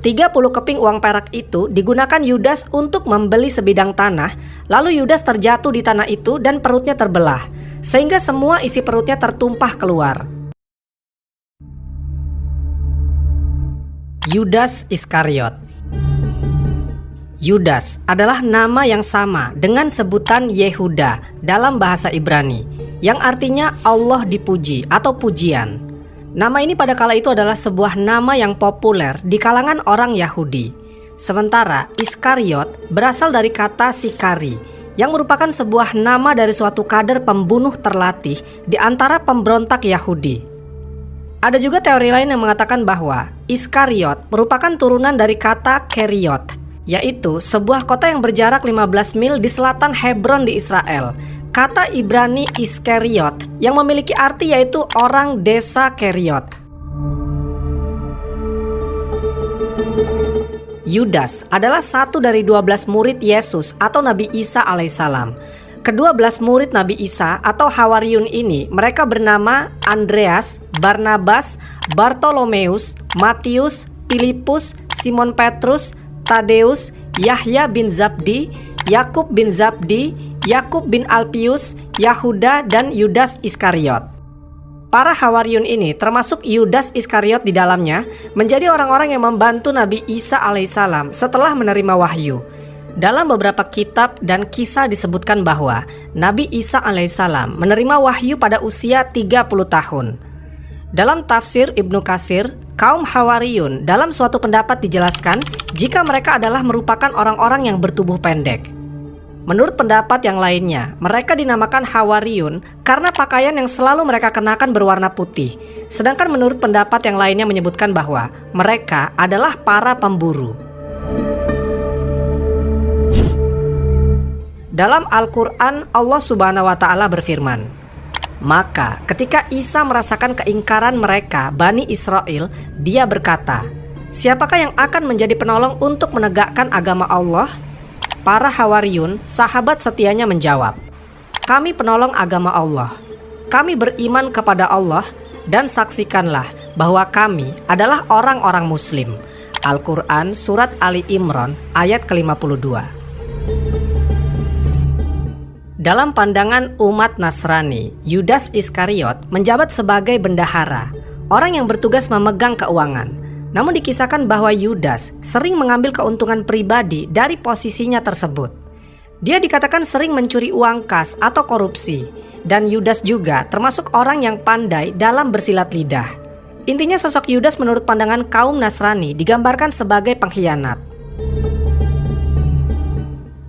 30 keping uang perak itu digunakan Yudas untuk membeli sebidang tanah, lalu Yudas terjatuh di tanah itu dan perutnya terbelah, sehingga semua isi perutnya tertumpah keluar. Yudas Iskariot. Yudas adalah nama yang sama dengan sebutan Yehuda dalam bahasa Ibrani, yang artinya Allah dipuji atau pujian. Nama ini pada kala itu adalah sebuah nama yang populer di kalangan orang Yahudi. Sementara Iskariot berasal dari kata Sikari, yang merupakan sebuah nama dari suatu kader pembunuh terlatih di antara pemberontak Yahudi. Ada juga teori lain yang mengatakan bahwa Iskariot merupakan turunan dari kata Keriot, yaitu sebuah kota yang berjarak 15 mil di selatan Hebron di Israel. Kata Ibrani Iskariot yang memiliki arti yaitu orang desa Keriot. Yudas adalah satu dari 12 murid Yesus atau Nabi Isa alaihissalam. Ke-12 murid Nabi Isa atau Hawariyun ini mereka bernama Andreas, Barnabas, Bartolomeus, Matius, Filipus, Simon Petrus, Tadeus, Yahya bin Zabdi, Yakub bin Zabdi, Yakub bin Alpius, Yahuda, dan Yudas Iskariot. Para Hawariyun ini termasuk Yudas Iskariot di dalamnya menjadi orang-orang yang membantu Nabi Isa alaihissalam setelah menerima wahyu. Dalam beberapa kitab dan kisah disebutkan bahwa Nabi Isa alaihissalam menerima wahyu pada usia 30 tahun. Dalam tafsir Ibnu Katsir, kaum Hawariyun dalam suatu pendapat dijelaskan jika mereka adalah merupakan orang-orang yang bertubuh pendek. Menurut pendapat yang lainnya, mereka dinamakan Hawariyun karena pakaian yang selalu mereka kenakan berwarna putih. Sedangkan menurut pendapat yang lainnya menyebutkan bahwa mereka adalah para pemburu. Dalam Al-Quran, Allah Subhanahu wa Ta'ala berfirman, "Maka ketika Isa merasakan keingkaran mereka, Bani Israel, dia berkata, 'Siapakah yang akan menjadi penolong untuk menegakkan agama Allah?' Para Hawariyun, sahabat setianya menjawab, 'Kami penolong agama Allah. Kami beriman kepada Allah dan saksikanlah bahwa kami adalah orang-orang Muslim.'" Al-Quran Surat Ali Imran ayat ke-52. Dalam pandangan umat Nasrani, Yudas Iskariot menjabat sebagai bendahara, orang yang bertugas memegang keuangan. Namun dikisahkan bahwa Yudas sering mengambil keuntungan pribadi dari posisinya tersebut. Dia dikatakan sering mencuri uang kas atau korupsi, dan Yudas juga termasuk orang yang pandai dalam bersilat lidah. Intinya sosok Yudas menurut pandangan kaum Nasrani digambarkan sebagai pengkhianat.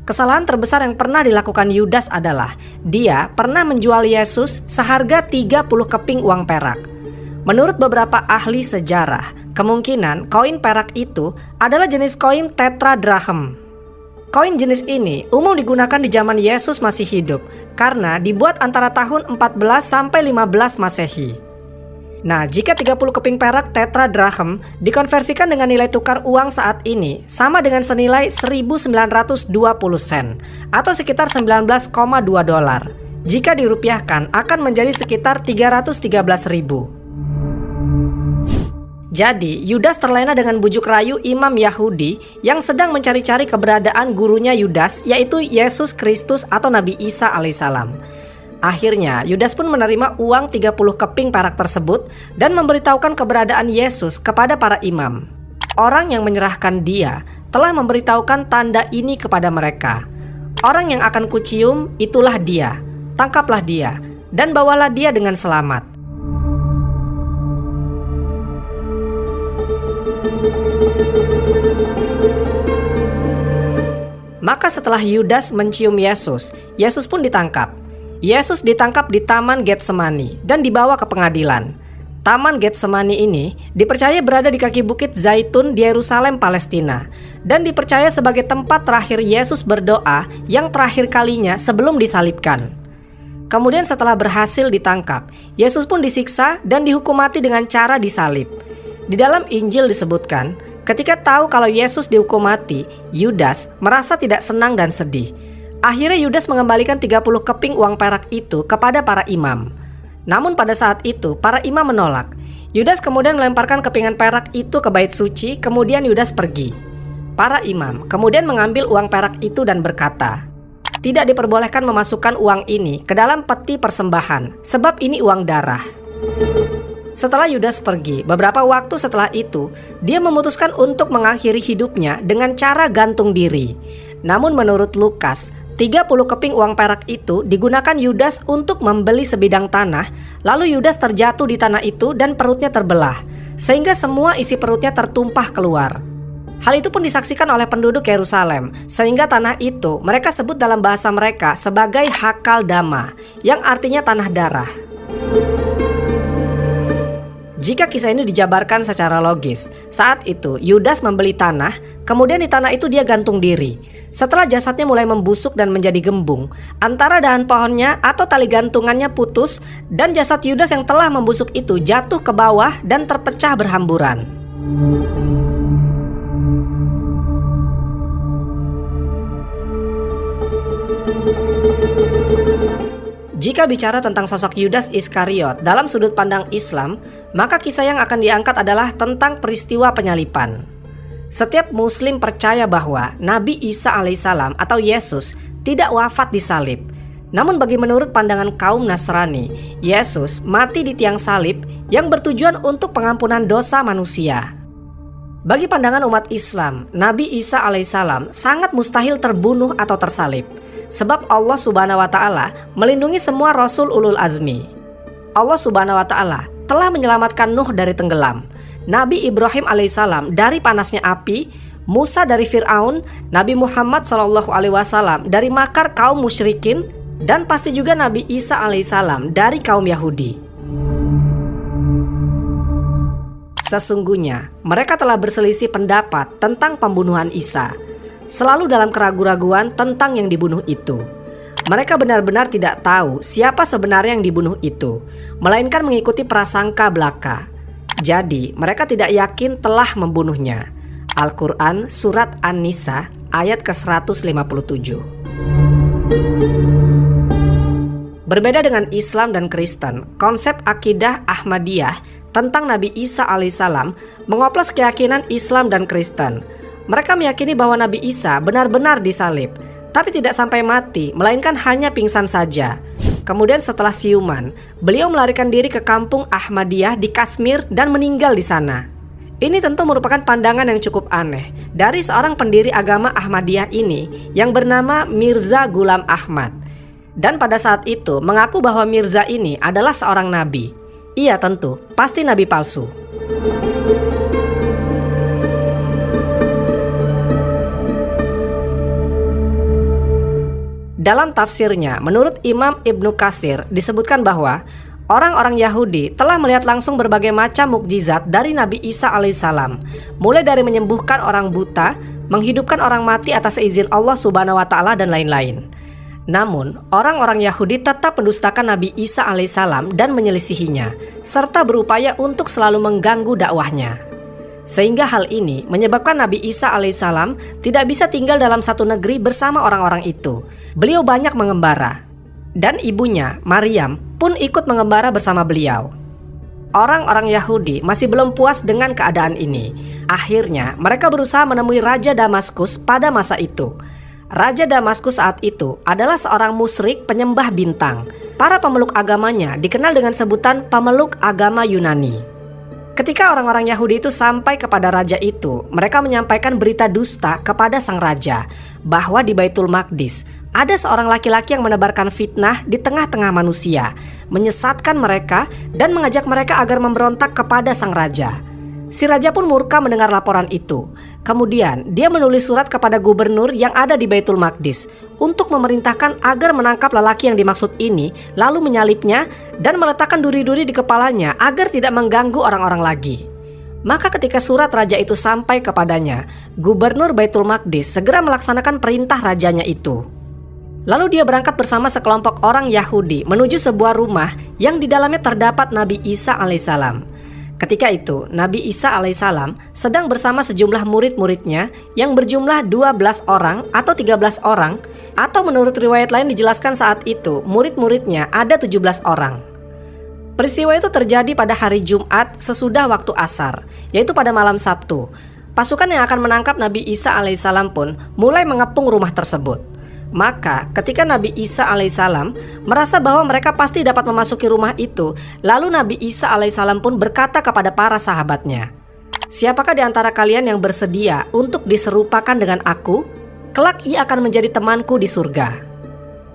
Kesalahan terbesar yang pernah dilakukan Yudas adalah dia pernah menjual Yesus seharga 30 keping uang perak. Menurut beberapa ahli sejarah, kemungkinan koin perak itu adalah jenis koin tetradrachm. Koin jenis ini umum digunakan di zaman Yesus masih hidup karena dibuat antara tahun 14 sampai 15 Masehi. Nah, jika 30 keping perak tetradrachm dikonversikan dengan nilai tukar uang saat ini sama dengan senilai 1.920 sen atau sekitar 19,2 dolar. Jika dirupiahkan akan menjadi sekitar 313.000. Jadi, Yudas terlena dengan bujuk rayu imam Yahudi yang sedang mencari-cari keberadaan gurunya Yudas, yaitu Yesus Kristus atau Nabi Isa alaihissalam. Akhirnya, Yudas pun menerima uang 30 keping perak tersebut dan memberitahukan keberadaan Yesus kepada para imam. Orang yang menyerahkan dia telah memberitahukan tanda ini kepada mereka. Orang yang akan kucium, itulah dia. Tangkaplah dia dan bawalah dia dengan selamat. Maka setelah Yudas mencium Yesus, Yesus pun ditangkap. Yesus ditangkap di Taman Getsemani dan dibawa ke pengadilan. Taman Getsemani ini dipercaya berada di kaki bukit Zaitun di Yerusalem, Palestina, dan dipercaya sebagai tempat terakhir Yesus berdoa yang terakhir kalinya sebelum disalibkan. Kemudian setelah berhasil ditangkap, Yesus pun disiksa dan dihukum mati dengan cara disalib. Di dalam Injil disebutkan, ketika tahu kalau Yesus dihukum mati, Yudas merasa tidak senang dan sedih. Akhirnya Yudas mengembalikan 30 keping uang perak itu kepada para imam. Namun pada saat itu para imam menolak. Yudas kemudian melemparkan kepingan perak itu ke bait suci, kemudian Yudas pergi. Para imam kemudian mengambil uang perak itu dan berkata, "Tidak diperbolehkan memasukkan uang ini ke dalam peti persembahan, sebab ini uang darah." Setelah Yudas pergi, beberapa waktu setelah itu, dia memutuskan untuk mengakhiri hidupnya dengan cara gantung diri. Namun menurut Lukas, 30 keping uang perak itu digunakan Yudas untuk membeli sebidang tanah, lalu Yudas terjatuh di tanah itu dan perutnya terbelah, sehingga semua isi perutnya tertumpah keluar. Hal itu pun disaksikan oleh penduduk Yerusalem, sehingga tanah itu mereka sebut dalam bahasa mereka sebagai Hakal Dama, yang artinya tanah darah. Jika kisah ini dijabarkan secara logis, saat itu Yudas membeli tanah, kemudian di tanah itu dia gantung diri. Setelah jasadnya mulai membusuk dan menjadi gembung, antara dahan pohonnya atau tali gantungannya putus, dan jasad Yudas yang telah membusuk itu jatuh ke bawah dan terpecah berhamburan. Jika bicara tentang sosok Yudas Iskariot dalam sudut pandang Islam, maka kisah yang akan diangkat adalah tentang peristiwa penyalipan. Setiap muslim percaya bahwa Nabi Isa alaihissalam atau Yesus tidak wafat di salib. Namun bagi menurut pandangan kaum Nasrani, Yesus mati di tiang salib yang bertujuan untuk pengampunan dosa manusia. Bagi pandangan umat Islam, Nabi Isa alaihissalam sangat mustahil terbunuh atau tersalib. Sebab Allah Subhanahu wa Ta'ala melindungi semua Rasul Ulul Azmi. Allah Subhanahu wa Ta'ala telah menyelamatkan Nuh dari tenggelam, Nabi Ibrahim alaihissalam dari panasnya api, Musa dari Fir'aun, Nabi Muhammad SAW dari makar kaum musyrikin, dan pasti juga Nabi Isa alaihissalam dari kaum Yahudi. Sesungguhnya mereka telah berselisih pendapat tentang pembunuhan Isa, selalu dalam keraguan-raguan tentang yang dibunuh itu. Mereka benar-benar tidak tahu siapa sebenarnya yang dibunuh itu, melainkan mengikuti prasangka belaka. Jadi mereka tidak yakin telah membunuhnya. Al-Quran Surat An-Nisa ayat ke-157. Berbeda dengan Islam dan Kristen, konsep akidah Ahmadiyah tentang Nabi Isa alaihissalam mengoplos keyakinan Islam dan Kristen. Mereka meyakini bahwa Nabi Isa benar-benar disalib, tapi tidak sampai mati, melainkan hanya pingsan saja. Kemudian setelah siuman, beliau melarikan diri ke kampung Ahmadiyah di Kashmir dan meninggal di sana. Ini tentu merupakan pandangan yang cukup aneh dari seorang pendiri agama Ahmadiyah ini yang bernama Mirza Ghulam Ahmad. Dan pada saat itu mengaku bahwa Mirza ini adalah seorang nabi. Iya tentu, pasti nabi palsu. Dalam tafsirnya, menurut Imam Ibnu Katsir disebutkan bahwa orang-orang Yahudi telah melihat langsung berbagai macam mukjizat dari Nabi Isa alaihissalam, mulai dari menyembuhkan orang buta, menghidupkan orang mati atas izin Allah Subhanahu wa Ta'ala, dan lain-lain. Namun, orang-orang Yahudi tetap mendustakan Nabi Isa alaihissalam dan menyelisihinya, serta berupaya untuk selalu mengganggu dakwahnya. Sehingga hal ini menyebabkan Nabi Isa alaihissalam tidak bisa tinggal dalam satu negeri bersama orang-orang itu. Beliau banyak mengembara, dan ibunya, Maryam, pun ikut mengembara bersama beliau. Orang-orang Yahudi masih belum puas dengan keadaan ini. Akhirnya mereka berusaha menemui Raja Damaskus pada masa itu. Raja Damaskus saat itu adalah seorang musyrik penyembah bintang. Para pemeluk agamanya dikenal dengan sebutan pemeluk agama Yunani. Ketika orang-orang Yahudi itu sampai kepada raja itu, mereka menyampaikan berita dusta kepada sang raja bahwa di Baitul Maqdis ada seorang laki-laki yang menebarkan fitnah di tengah-tengah manusia, menyesatkan mereka dan mengajak mereka agar memberontak kepada sang raja. Si raja pun murka mendengar laporan itu. Kemudian dia menulis surat kepada gubernur yang ada di Baitul Maqdis untuk memerintahkan agar menangkap lelaki yang dimaksud ini, lalu menyalibnya dan meletakkan duri-duri di kepalanya agar tidak mengganggu orang-orang lagi. Maka ketika surat raja itu sampai kepadanya, gubernur Baitul Maqdis segera melaksanakan perintah rajanya itu. Lalu dia berangkat bersama sekelompok orang Yahudi menuju sebuah rumah yang di dalamnya terdapat Nabi Isa alaihissalam. Ketika itu, Nabi Isa alaihissalam sedang bersama sejumlah murid-muridnya yang berjumlah 12 orang atau 13 orang, atau menurut riwayat lain dijelaskan saat itu murid-muridnya ada 17 orang. Peristiwa itu terjadi pada hari Jumat sesudah waktu asar, yaitu pada malam Sabtu. Pasukan yang akan menangkap Nabi Isa alaihissalam pun mulai mengepung rumah tersebut. Maka ketika Nabi Isa alaihissalam merasa bahwa mereka pasti dapat memasuki rumah itu, lalu Nabi Isa alaihissalam pun berkata kepada para sahabatnya, "Siapakah di antara kalian yang bersedia untuk diserupakan dengan aku? Kelak ia akan menjadi temanku di surga."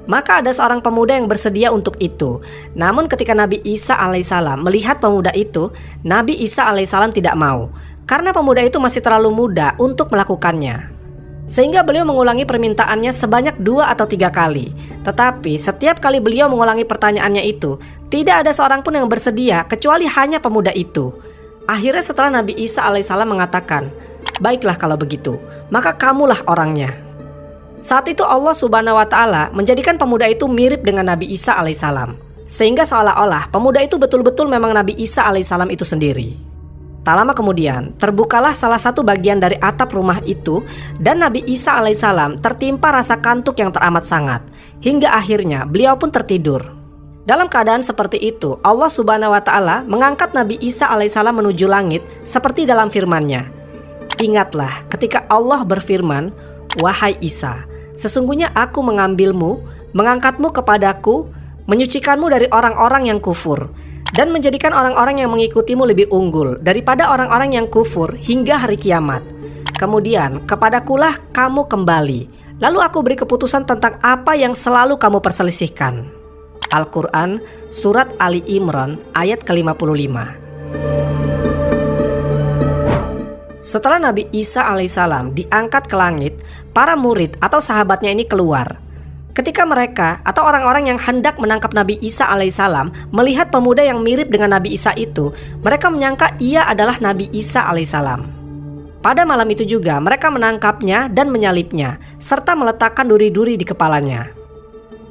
Maka ada seorang pemuda yang bersedia untuk itu. Namun ketika Nabi Isa alaihissalam melihat pemuda itu, Nabi Isa alaihissalam tidak mau, karena pemuda itu masih terlalu muda untuk melakukannya. Sehingga beliau mengulangi permintaannya sebanyak 2 atau 3 kali. Tetapi setiap kali beliau mengulangi pertanyaannya itu, tidak ada seorang pun yang bersedia kecuali hanya pemuda itu. Akhirnya setelah Nabi Isa alaihissalam mengatakan, "Baiklah kalau begitu, maka kamulah orangnya." Saat itu Allah subhanahu wa ta'ala menjadikan pemuda itu mirip dengan Nabi Isa alaihissalam, sehingga seolah-olah pemuda itu betul-betul memang Nabi Isa alaihissalam itu sendiri. Tak lama kemudian, terbukalah salah satu bagian dari atap rumah itu dan Nabi Isa alaihissalam tertimpa rasa kantuk yang teramat sangat, hingga akhirnya beliau pun tertidur. Dalam keadaan seperti itu, Allah subhanahu wa ta'ala mengangkat Nabi Isa alaihissalam menuju langit seperti dalam firman-Nya. Ingatlah ketika Allah berfirman, "Wahai Isa, sesungguhnya aku mengambilmu, mengangkatmu kepadaku, menyucikanmu dari orang-orang yang kufur, dan menjadikan orang-orang yang mengikutimu lebih unggul daripada orang-orang yang kufur hingga hari kiamat. Kemudian kepadakulah kamu kembali, lalu aku beri keputusan tentang apa yang selalu kamu perselisihkan." Al-Quran Surat Ali Imran ayat ke-55. Setelah Nabi Isa alaihissalam diangkat ke langit, para murid atau sahabatnya ini keluar. Ketika mereka atau orang-orang yang hendak menangkap Nabi Isa alaihissalam melihat pemuda yang mirip dengan Nabi Isa itu, mereka menyangka ia adalah Nabi Isa alaihissalam. Pada malam itu juga mereka menangkapnya dan menyalibnya, serta meletakkan duri-duri di kepalanya.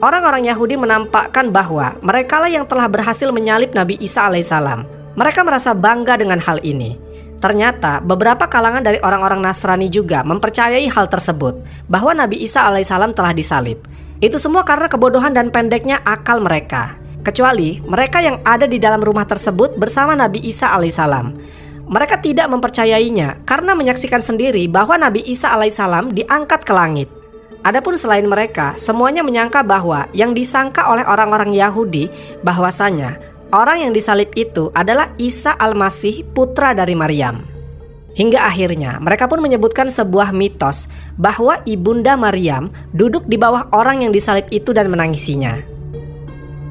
Orang-orang Yahudi menampakkan bahwa merekalah yang telah berhasil menyalib Nabi Isa alaihissalam. Mereka merasa bangga dengan hal ini. Ternyata beberapa kalangan dari orang-orang Nasrani juga mempercayai hal tersebut, bahwa Nabi Isa alaihissalam telah disalib. Itu semua karena kebodohan dan pendeknya akal mereka. Kecuali mereka yang ada di dalam rumah tersebut bersama Nabi Isa alaihissalam. Mereka tidak mempercayainya karena menyaksikan sendiri bahwa Nabi Isa alaihissalam diangkat ke langit. Adapun selain mereka, semuanya menyangka bahwa yang disangka oleh orang-orang Yahudi bahwasanya orang yang disalib itu adalah Isa al-Masih, putra dari Maryam. Hingga akhirnya mereka pun menyebutkan sebuah mitos bahwa ibunda Maryam duduk di bawah orang yang disalib itu dan menangisinya.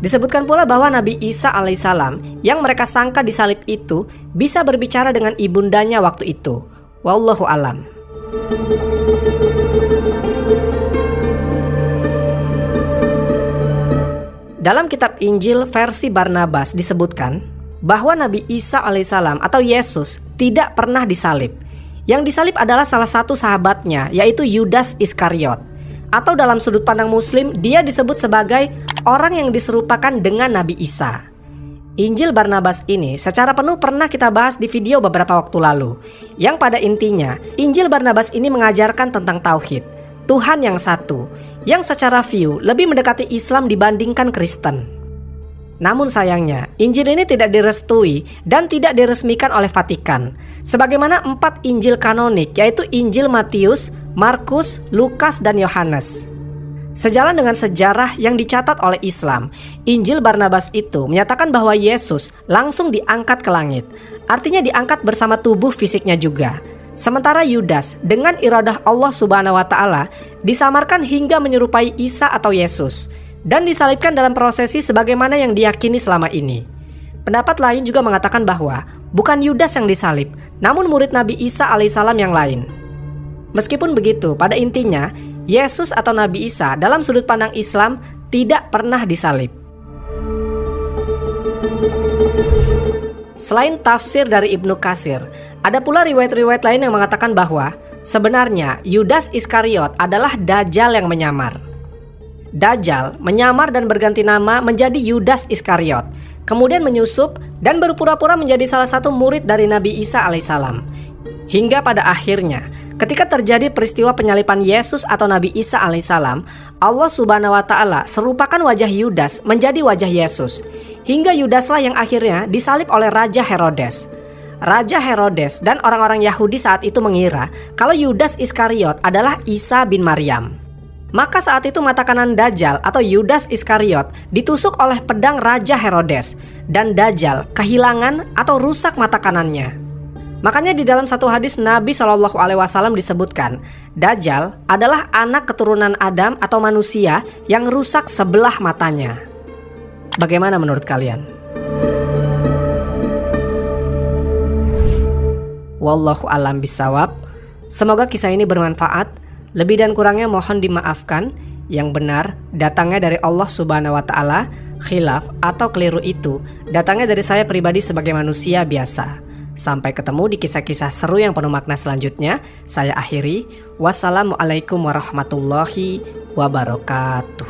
Disebutkan pula bahwa Nabi Isa alaihissalam yang mereka sangka disalib itu bisa berbicara dengan ibundanya waktu itu. Wallahu alam. Dalam kitab Injil versi Barnabas disebutkan bahwa Nabi Isa alaihissalam atau Yesus tidak pernah disalib. Yang disalib adalah salah satu sahabatnya, yaitu Yudas Iskariot. Atau dalam sudut pandang Muslim, dia disebut sebagai orang yang diserupakan dengan Nabi Isa. Injil Barnabas ini secara penuh pernah kita bahas di video beberapa waktu lalu, yang pada intinya Injil Barnabas ini mengajarkan tentang tauhid, Tuhan yang satu, yang secara view lebih mendekati Islam dibandingkan Kristen. Namun sayangnya, Injil ini tidak direstui dan tidak diresmikan oleh Vatikan, sebagaimana 4 Injil kanonik, yaitu Injil Matius, Markus, Lukas, dan Yohanes. Sejalan dengan sejarah yang dicatat oleh Islam, Injil Barnabas itu menyatakan bahwa Yesus langsung diangkat ke langit, artinya diangkat bersama tubuh fisiknya juga. Sementara Yudas dengan iradah Allah subhanahu wa ta'ala disamarkan hingga menyerupai Isa atau Yesus, dan disalibkan dalam prosesi sebagaimana yang diyakini selama ini. Pendapat lain juga mengatakan bahwa bukan Yudas yang disalib, namun murid Nabi Isa alaihissalam yang lain. Meskipun begitu, pada intinya Yesus atau Nabi Isa dalam sudut pandang Islam tidak pernah disalib. Selain tafsir dari Ibnu Katsir, ada pula riwayat-riwayat lain yang mengatakan bahwa sebenarnya Yudas Iskariot adalah Dajjal yang menyamar. Dajjal menyamar dan berganti nama menjadi Yudas Iskariot, kemudian menyusup dan berpura-pura menjadi salah satu murid dari Nabi Isa alaihissalam. Hingga pada akhirnya, ketika terjadi peristiwa penyalipan Yesus atau Nabi Isa alaihissalam, Allah subhanahu wa ta'ala serupakan wajah Yudas menjadi wajah Yesus. hingga Yudaslah yang akhirnya disalib oleh Raja Herodes. Raja Herodes dan orang-orang Yahudi saat itu mengira kalau Yudas Iskariot adalah Isa bin Maryam. Maka saat itu mata kanan Dajjal atau Yudas Iskariot ditusuk oleh pedang Raja Herodes, dan Dajjal kehilangan atau rusak mata kanannya. Makanya di dalam satu hadis Nabi SAW disebutkan, Dajjal adalah anak keturunan Adam atau manusia yang rusak sebelah matanya. Bagaimana menurut kalian? Wallahu a'lam bishawab. Semoga kisah ini bermanfaat. Lebih dan kurangnya mohon dimaafkan. Yang benar datangnya dari Allah Subhanahu wa taala. Khilaf atau keliru itu datangnya dari saya pribadi sebagai manusia biasa. Sampai ketemu di kisah-kisah seru yang penuh makna selanjutnya. Saya akhiri. Wassalamualaikum warahmatullahi wabarakatuh.